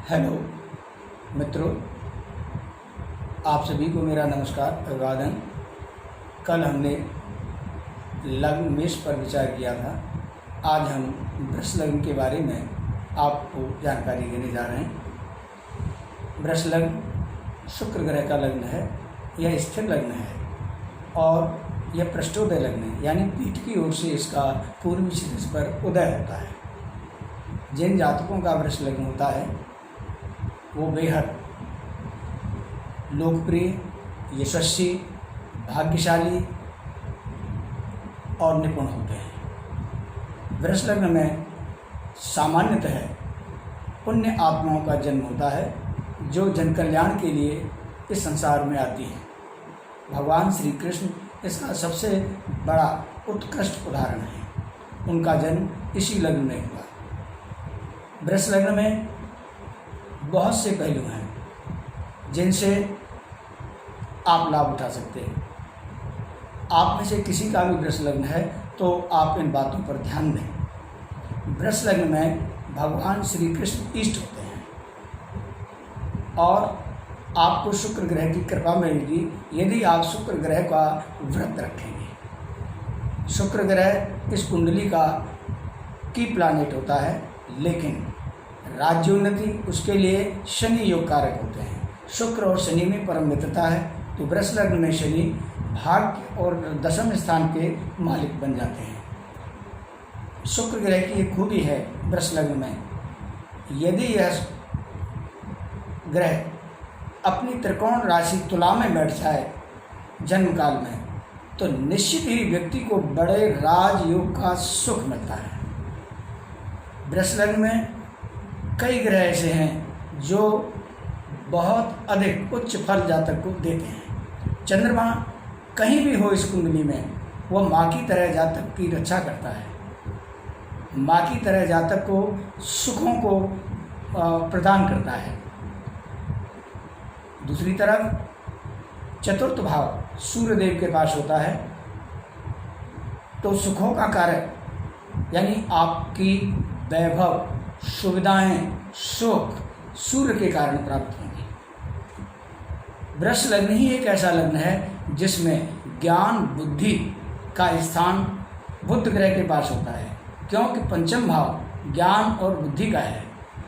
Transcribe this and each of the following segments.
Hello मित्रों, आप सभी को मेरा नमस्कार अभिवादन। कल हमने लग्न मेष पर विचार किया था। आज हम वृष लग्न के बारे में आपको जानकारी देने जा रहे हैं। वृष लग्न शुक्र ग्रह का लग्न है। यह स्थिर लग्न है और यह पृष्ठोदय लग्न है, यानी पीठ की ओर से इसका पूर्वी क्षितिज पर उदय होता है। जिन जातकों का वृष लग्न होता है वो बेहद लोकप्रिय, यशस्वी, भाग्यशाली और निपुण होते हैं। वृष लग्न में सामान्यतः पुण्य आत्माओं का जन्म होता है जो जन कल्याण के लिए इस संसार में आती हैं। भगवान श्री कृष्ण इसका सबसे बड़ा उत्कृष्ट उदाहरण है। उनका जन्म इसी लग्न में हुआ। वृष लग्न में बहुत से पहलू हैं जिनसे आप लाभ उठा सकते हैं। आप में से किसी का भी वृष लग्न है तो आप इन बातों पर ध्यान दें। वृष लग्न में भगवान श्री कृष्ण इष्ट होते हैं और आपको शुक्र ग्रह की कृपा मिलेगी यदि आप शुक्र ग्रह का व्रत रखेंगे। शुक्र ग्रह इस कुंडली का की प्लैनेट होता है, लेकिन राज्योन्नति उसके लिए शनि योग कारक होते हैं। शुक्र और शनि में परम मित्रता है, तो वृष लग्न में शनि भाग्य और दशम स्थान के मालिक बन जाते हैं। शुक्र ग्रह की एक खूबी है वृष लग्न में, यदि यह ग्रह अपनी त्रिकोण राशि तुला में बैठ जाए जन्म काल में, तो निश्चित ही व्यक्ति को बड़े राजयोग का सुख मिलता है। वृष लग्न में कई ग्रह ऐसे हैं जो बहुत अधिक उच्च फल जातक को देते हैं। चंद्रमा कहीं भी हो इस कुंडली में, वह माँ की तरह जातक की रक्षा करता है, माँ की तरह जातक को सुखों को प्रदान करता है। दूसरी तरफ चतुर्थ भाव सूर्य देव के पास होता है, तो सुखों का कारक यानी आपकी वैभव, सुविधाएं, सुख सूर्य के कारण प्राप्त होंगी। वृष लग्न ही एक ऐसा लग्न है जिसमें ज्ञान बुद्धि का स्थान बुध ग्रह के पास होता है, क्योंकि पंचम भाव ज्ञान और बुद्धि का है।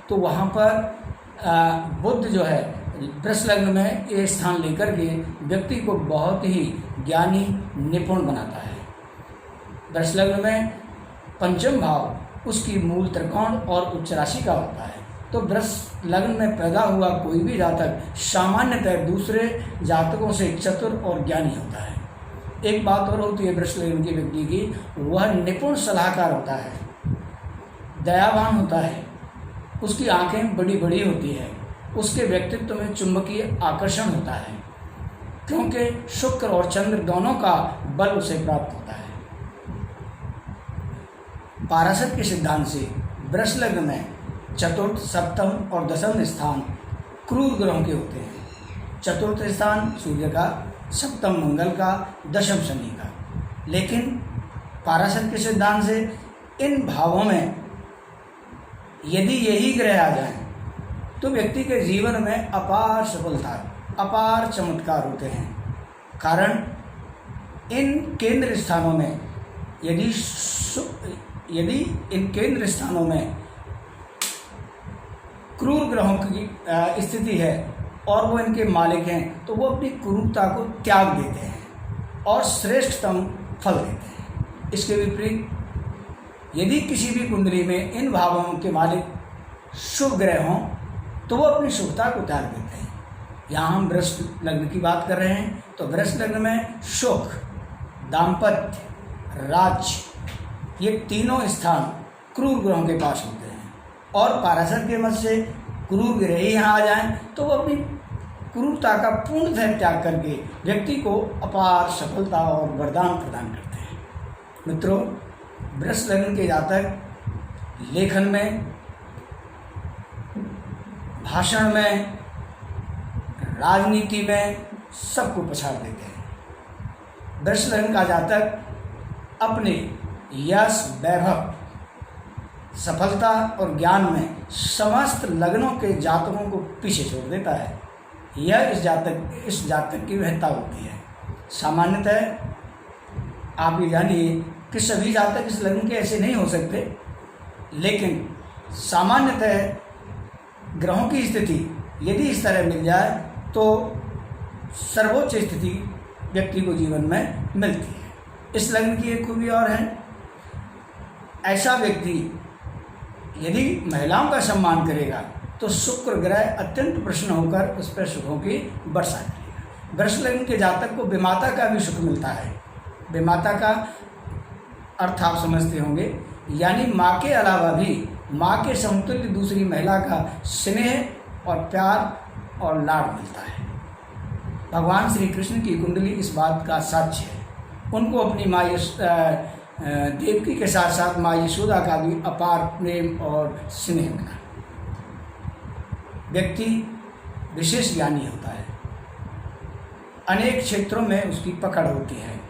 तो वहाँ पर बुध जो है वृष लग्न में ये स्थान लेकर के व्यक्ति को बहुत ही ज्ञानी, निपुण बनाता है। वृष लग्न में पंचम भाव उसकी मूल त्रिकोण और उच्च राशि का होता है। तो वृष लग्न में पैदा हुआ कोई भी जातक सामान्यतः दूसरे जातकों से चतुर और ज्ञानी होता है। एक बात और होती है वृष लग्न के व्यक्ति की, वह निपुण सलाहकार होता है, दयावान होता है, उसकी आंखें बड़ी बड़ी होती है, उसके व्यक्तित्व में चुंबकीय आकर्षण होता है, क्योंकि शुक्र और चंद्र दोनों का बल उसे प्राप्त होता है। पाराशर के सिद्धांत से वृष लग्न में चतुर्थ, सप्तम और दशम स्थान क्रूर ग्रहों के होते हैं। चतुर्थ स्थान सूर्य का, सप्तम मंगल का, दशम शनि का। लेकिन पाराशर के सिद्धांत से इन भावों में यदि यही ग्रह आ जाएं तो व्यक्ति के जीवन में अपार सफलता, अपार चमत्कार होते हैं। कारण इन केंद्र स्थानों में यदि इन केंद्र स्थानों में क्रूर ग्रहों की स्थिति है और वो इनके मालिक हैं, तो वो अपनी क्रूरता को त्याग देते हैं और श्रेष्ठतम फल देते हैं। इसके विपरीत यदि किसी भी कुंडली में इन भावों के मालिक शुभ ग्रह हों तो वो अपनी शुभता को त्याग देते हैं। यहाँ हम वृष लग्न की बात कर रहे हैं, तो वृष लग्न में सुख, दाम्पत्य, राज्य, ये तीनों स्थान क्रूर ग्रहों के पास होते हैं। और पाराशर के मत से क्रूर ग्रह ही यहाँ आ जाएं तो वो अपनी क्रूरता का पूर्णतः त्याग करके व्यक्ति को अपार सफलता और वरदान प्रदान करते हैं। मित्रों, वृष लग्न के जातक लेखन में, भाषण में, राजनीति में सबको पछाड़ देते हैं। वृष लग्न का जातक अपने यश, वैभव सफलता और ज्ञान में समस्त लग्नों के जातकों को पीछे छोड़ देता है। यह इस जातक की महत्ता होती है। सामान्यतः आप ये जानिए कि सभी जातक इस लग्न के ऐसे नहीं हो सकते, लेकिन सामान्यतः ग्रहों की स्थिति यदि इस तरह मिल जाए तो सर्वोच्च स्थिति व्यक्ति को जीवन में मिलती है। इस लग्न की एक खूबी और है, ऐसा व्यक्ति यदि महिलाओं का सम्मान करेगा तो शुक्र ग्रह अत्यंत प्रसन्न होकर उस पर सुखों की वर्षा करेगा। वृष लग्न के जातक को विमाता का भी सुख मिलता है। विमाता का अर्थ आप समझते होंगे, यानी माँ के अलावा भी माँ के समतुल्य दूसरी महिला का स्नेह और प्यार और लाड मिलता है। भगवान श्री कृष्ण की कुंडली इस बात का साक्ष्य है। उनको अपनी माँ देवकी के साथ साथ माँ यशोदा का भी अपार प्रेम और स्नेह मिला। व्यक्ति विशेष ज्ञानी होता है, अनेक क्षेत्रों में उसकी पकड़ होती है।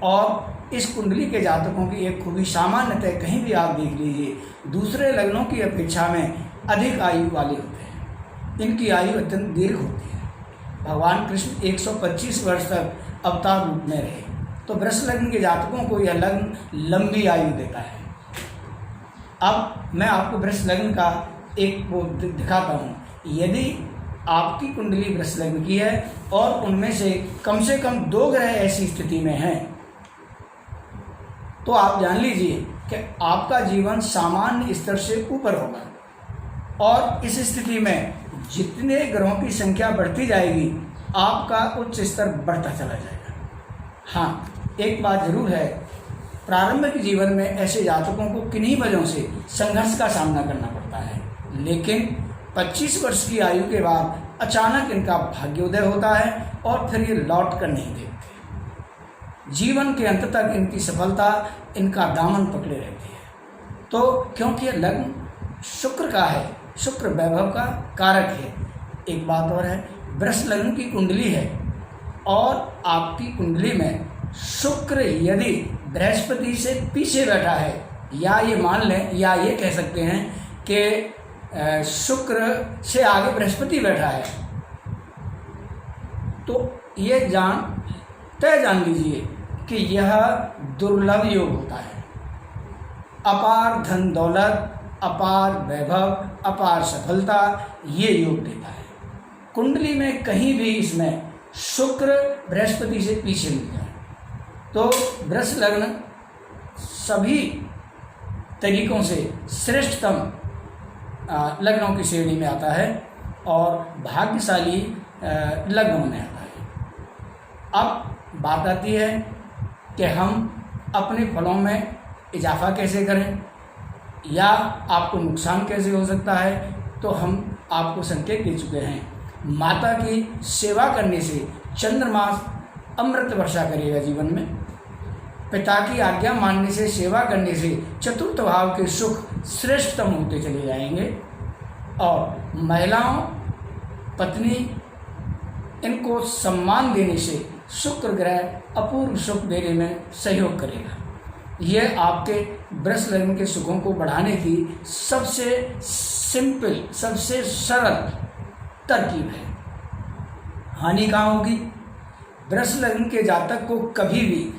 और इस कुंडली के जातकों की एक खूबी सामान्यतः कहीं भी आप देख लीजिए दूसरे लग्नों की अपेक्षा में अधिक आयु वाले होते हैं। इनकी आयु अत्यंत दीर्घ होती है। भगवान कृष्ण 125 वर्ष तक अवतार रूप में रहे, तो वृष लग्न के जातकों को यह लग्न लंबी आयु देता है। अब मैं आपको वृष लग्न का एक वो दिखाता हूँ। यदि आपकी कुंडली वृष लग्न की है और उनमें से कम 2 ग्रह ऐसी स्थिति में हैं, तो आप जान लीजिए कि आपका जीवन सामान्य स्तर से ऊपर होगा। और इस स्थिति में जितने ग्रहों की संख्या बढ़ती जाएगी आपका उच्च स्तर बढ़ता चला जाएगा। हाँ, एक बात जरूर है, प्रारंभिक जीवन में ऐसे जातकों को किन्हीं वजहों से संघर्ष का सामना करना पड़ता है, लेकिन 25 वर्ष की आयु के बाद अचानक इनका भाग्योदय होता है और फिर ये लौट कर नहीं देखते। जीवन के अंत तक इनकी सफलता इनका दामन पकड़े रहती है। तो क्योंकि ये लग्न शुक्र का है, शुक्र वैभव का कारक है। एक बात और है, वृष लग्न की कुंडली है और आपकी कुंडली में शुक्र यदि बृहस्पति से पीछे बैठा है, या ये मान लें या ये कह सकते हैं कि शुक्र से आगे बृहस्पति बैठा है, तो ये जान लीजिए कि यह दुर्लभ योग होता है। अपार धन दौलत, अपार वैभव, अपार सफलता ये योग देता है। कुंडली में कहीं भी इसमें शुक्र बृहस्पति से पीछे मिल जाए तो वृष लग्न सभी तरीकों से श्रेष्ठतम लग्नों की श्रेणी में आता है और भाग्यशाली लग्नों में आता है। अब बात आती है कि हम अपने फलों में इजाफा कैसे करें या आपको नुकसान कैसे हो सकता है, तो हम आपको संकेत दे चुके हैं। माता की सेवा करने से चंद्रमा अमृत वर्षा करेगा जीवन में। पिता की आज्ञा मानने से, सेवा करने से चतुर्थ भाव के सुख श्रेष्ठतम होते चले जाएंगे। और महिलाओं, पत्नी, इनको सम्मान देने से शुक्र ग्रह अपूर्व सुख देने में सहयोग करेगा। यह आपके वृष लग्न के सुखों को बढ़ाने की सबसे सिंपल, सबसे सरल तरकीब है। हानि कहाँ होगी? वृष लग्न के जातक को कभी भी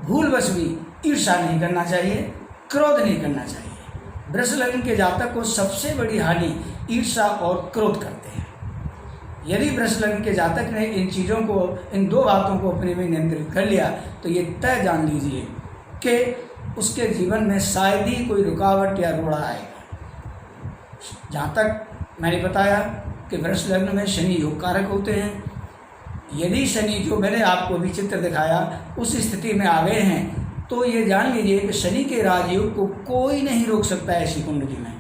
भूलवश भी ईर्ष्या नहीं करना चाहिए, क्रोध नहीं करना चाहिए। वृष लग्न के जातक को सबसे बड़ी हानि ईर्ष्या और क्रोध करते हैं। यदि वृष लग्न के जातक ने इन चीज़ों को, इन 2 बातों को अपने में नियंत्रित कर लिया तो ये तय जान लीजिए कि उसके जीवन में शायद ही कोई रुकावट या रोड़ा आएगा। जहाँ तक मैंने बताया कि वृष लग्न में शनि योग कारक होते हैं। यदि शनि, जो मैंने आपको भी चित्र दिखाया, उस स्थिति में आ गए हैं तो ये जान लीजिए कि शनि के राजयोग को कोई नहीं रोक सकता है ऐसी कुंडली में।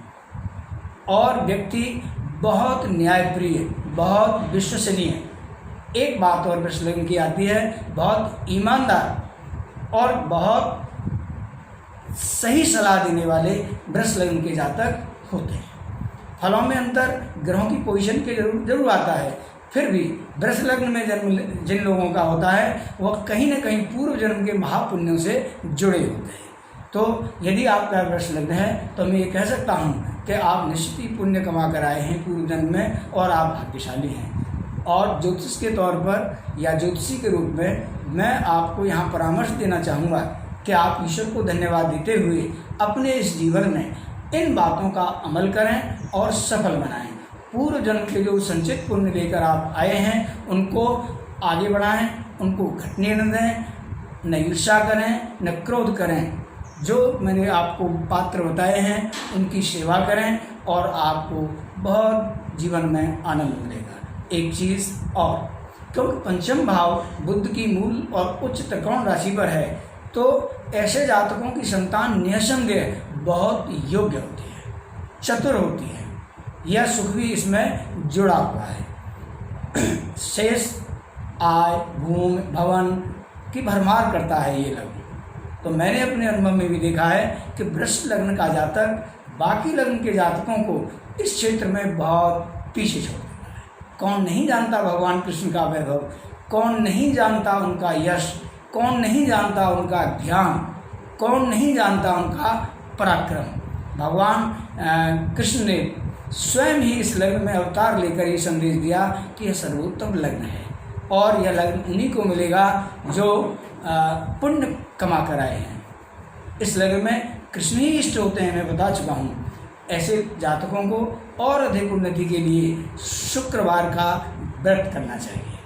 और व्यक्ति बहुत न्यायप्रिय, बहुत विश्वसनीय, एक बात और वृष लग्न की आती है, बहुत ईमानदार और बहुत सही सलाह देने वाले वृष लग्न के जातक होते हैं। फलों में अंतर ग्रहों की पोजीशन के जरूर आता है, फिर भी वृष लग्न में जन्म जिन लोगों का होता है वह कहीं न कहीं पूर्व जन्म के महापुण्यों से जुड़े होते हैं। तो यदि आपका वृष लग्न है तो मैं ये कह सकता हूँ कि आप निश्चित ही पुण्य कमा कर आए हैं पूर्व जन्म में और आप भाग्यशाली हैं। और ज्योतिष के तौर पर या ज्योतिषी के रूप में मैं आपको यहाँ परामर्श देना चाहूँगा कि आप ईश्वर को धन्यवाद देते हुए अपने इस जीवन में इन बातों का अमल करें और सफल बनाएं। पूर्व जन्म के जो संचित पुण्य लेकर आप आए हैं उनको आगे बढ़ाएं, उनको घटने न दें, न ईर्ष्या करें, न क्रोध करें। जो मैंने आपको पात्र बताए हैं उनकी सेवा करें और आपको बहुत जीवन में आनंद मिलेगा। एक चीज़ और, क्योंकि पंचम भाव बुध की मूल और उच्च त्रिकोण राशि पर है, तो ऐसे जातकों की संतान निसंदेह बहुत योग्य होती है, चतुर होती है। यह सुख भी इसमें जुड़ा हुआ है। शेष आय, भूमि, भवन की भरमार करता है ये लग्न। तो मैंने अपने अनुभव में भी देखा है कि वृष लग्न का जातक बाकी लग्न के जातकों को इस क्षेत्र में बहुत पीछे छोड़ देता है। कौन नहीं जानता भगवान कृष्ण का वैभव, कौन नहीं जानता उनका यश, कौन नहीं जानता उनका ज्ञान, कौन नहीं जानता उनका पराक्रम। भगवान कृष्ण ने स्वयं ही इस लग्न में अवतार लेकर ये संदेश दिया कि यह सर्वोत्तम लग्न है और यह लग्न उन्हीं को मिलेगा जो पुण्य कमा कर आए हैं। इस लग्न में कृष्ण ही इष्ट होते हैं, मैं बता चुका हूँ। ऐसे जातकों को और अधिक उन्नति के लिए शुक्रवार का व्रत करना चाहिए।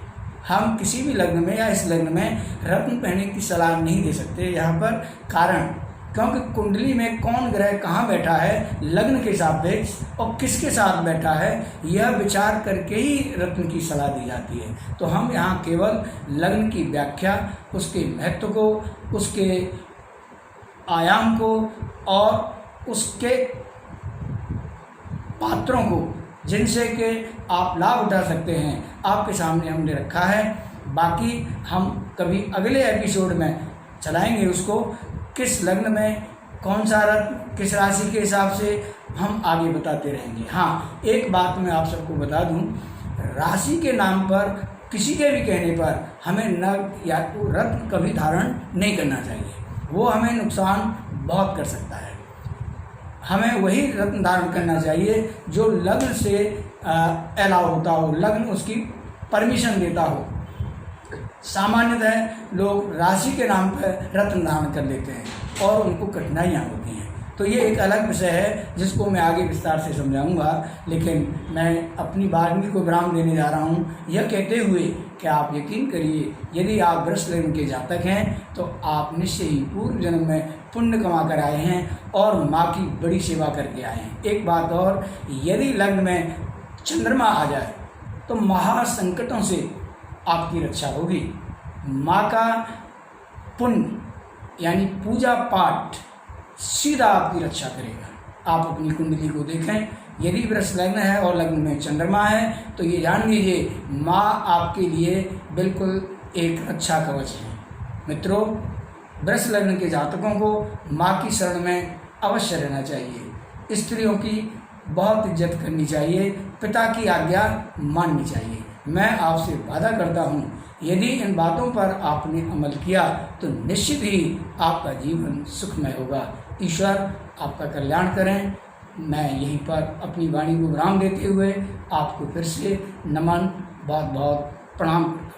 हम किसी भी लग्न में या इस लग्न में रत्न पहनने की सलाह नहीं दे सकते यहाँ पर, कारण क्योंकि कुंडली में कौन ग्रह कहाँ बैठा है, लग्न के सापेक्ष और किसके साथ बैठा है, यह विचार करके ही रत्न की सलाह दी जाती है। तो हम यहाँ केवल लग्न की व्याख्या, उसके महत्व को, उसके आयाम को और उसके पात्रों को जिनसे कि आप लाभ उठा सकते हैं, आपके सामने हमने रखा है। बाकी हम कभी अगले एपिसोड में चलाएंगे उसको, किस लग्न में कौन सा रत्न किस राशि के हिसाब से हम आगे बताते रहेंगे। हाँ, एक बात मैं आप सबको बता दूं, राशि के नाम पर किसी के भी कहने पर हमें नग या रत्न कभी धारण नहीं करना चाहिए, वो हमें नुकसान बहुत कर सकता है। हमें वही रत्न धारण करना चाहिए जो लग्न से अलाउ होता हो, लग्न उसकी परमिशन देता हो। सामान्यतः लोग राशि के नाम पर रत्न धारण कर लेते हैं और उनको कठिनाइयाँ होती हैं। तो ये एक अलग विषय है जिसको मैं आगे विस्तार से समझाऊंगा, लेकिन मैं अपनी वाणी को विराम देने जा रहा हूँ यह कहते हुए कि आप यकीन करिए, यदि आप वृष लग्न के जातक हैं तो आप निश्चय ही पूर्व जन्म में पुण्य कमा कर आए हैं और माँ की बड़ी सेवा करके आए हैं। एक बात और, यदि लग्न में चंद्रमा आ जाए तो महासंकटों से आपकी रक्षा होगी। माँ का पुण्य यानी पूजा पाठ सीधा आपकी रक्षा करेगा। आप अपनी कुंडली को देखें, यदि वृष लग्न है और लग्न में चंद्रमा है तो ये जान लीजिए माँ आपके लिए बिल्कुल एक रक्षा कवच है। मित्रों, वृष लग्न के जातकों को माँ की शरण में अवश्य रहना चाहिए। स्त्रियों की बहुत इज्जत करनी चाहिए, पिता की आज्ञा माननी चाहिए। मैं आपसे वादा करता हूँ, यदि इन बातों पर आपने अमल किया तो निश्चित ही आपका जीवन सुखमय होगा। ईश्वर आपका कल्याण करें। मैं यहीं पर अपनी वाणी को विराम देते हुए आपको फिर से नमन, बहुत बहुत प्रणाम करता हूँ।